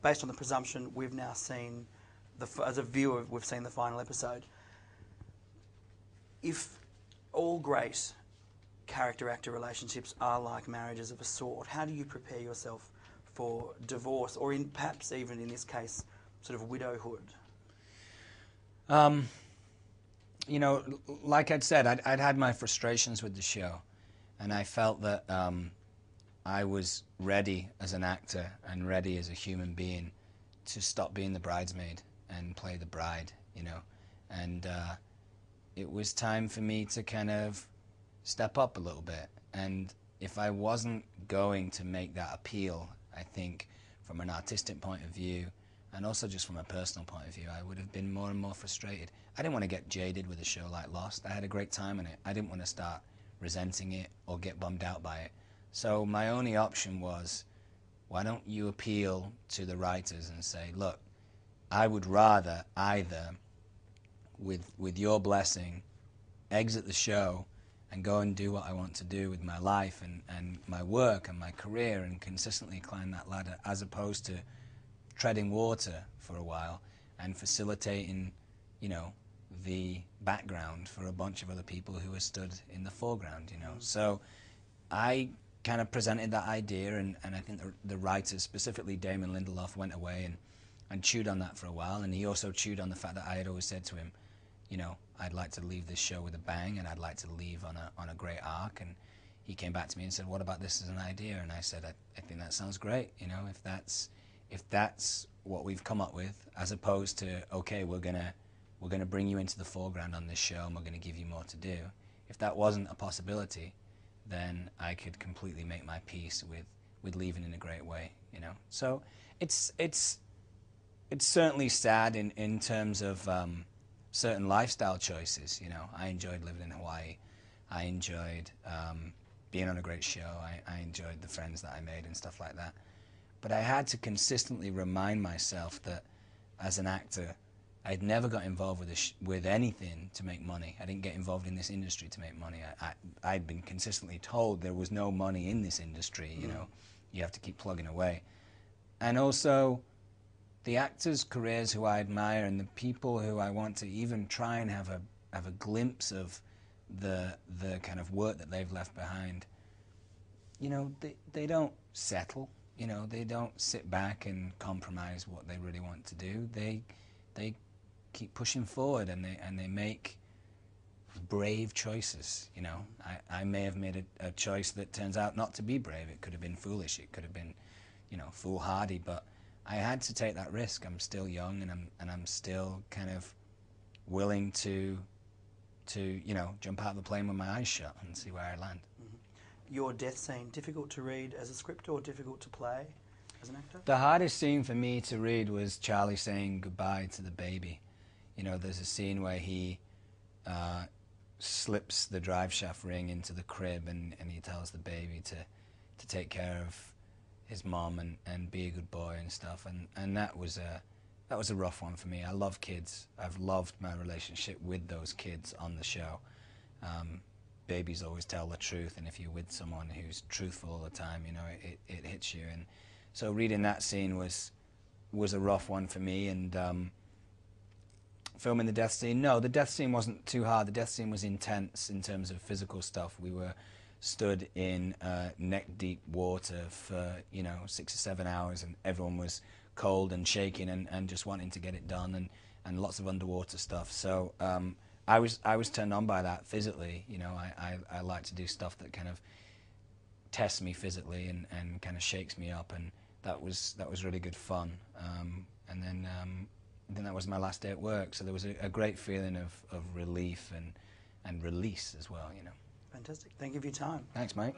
based on the presumption we've now seen, as a viewer, we've seen the final episode. If all great character-actor relationships are like marriages of a sort, how do you prepare yourself for divorce, or perhaps even in this case, sort of widowhood? You know, like I'd said, I'd had my frustrations with the show, and I felt that I was ready as an actor and ready as a human being to stop being the bridesmaid and play the bride, you know. And it was time for me to kind of step up a little bit. And if I wasn't going to make that appeal, I think from an artistic point of view, and also just from a personal point of view, I would have been more and more frustrated. I didn't want to get jaded with a show like Lost. I had a great time in it. I didn't want to start resenting it or get bummed out by it. So my only option was, why don't you appeal to the writers and say, look, I would rather either, with your blessing, exit the show and go and do what I want to do with my life and my work and my career and consistently climb that ladder, as opposed to treading water for a while and facilitating, you know, the background for a bunch of other people who are stood in the foreground, you know. So I kind of presented that idea, and I think the writers, specifically Damon Lindelof, went away and chewed on that for a while, and he also chewed on the fact that I had always said to him, you know, I'd like to leave this show with a bang, and I'd like to leave on a great arc. And he came back to me and said, what about this as an idea? And I said, I think that sounds great, you know, if that's what we've come up with, as opposed to, okay, we're gonna bring you into the foreground on this show and we're gonna give you more to do. If that wasn't a possibility, then I could completely make my peace with leaving in a great way, you know. So it's certainly sad in terms of certain lifestyle choices, you know. I enjoyed living in Hawaii. I enjoyed being on a great show. I enjoyed the friends that I made and stuff like that. But I had to consistently remind myself that as an actor, I'd never got involved with anything to make money. I didn't get involved in this industry to make money. I'd been consistently told there was no money in this industry, you know. You have to keep plugging away. And also, the actors' careers who I admire and the people who I want to even try and have a glimpse of the kind of work that they've left behind, you know, they don't settle. You know, they don't sit back and compromise what they really want to do. They keep pushing forward, and they make brave choices. You know, I may have made a choice that turns out not to be brave. It could have been foolish. It could have been, you know, foolhardy. But I had to take that risk. I'm still young, and I'm still kind of willing to you know, jump out of the plane with my eyes shut and see where I land. Your death scene, difficult to read as a script or difficult to play as an actor? The hardest scene for me to read was Charlie saying goodbye to the baby. You know, there's a scene where he slips the drive shaft ring into the crib, and he tells the baby to take care of his mom and be a good boy and stuff. And that was a rough one for me. I love kids. I've loved my relationship with those kids on the show. Babies always tell the truth, and if you're with someone who's truthful all the time, you know, it hits you. And so reading that scene was a rough one for me. And filming the death scene, no, the death scene wasn't too hard. The death scene was intense in terms of physical stuff. We were stood in neck-deep water for, you know, 6 or 7 hours, and everyone was cold and shaking and just wanting to get it done, and lots of underwater stuff. So I was turned on by that physically. You know, I like to do stuff that kind of tests me physically and kind of shakes me up, and that was really good fun. And then that was my last day at work, so there was a great feeling of relief and release as well, you know. Fantastic. Thank you for your time. Thanks, mate.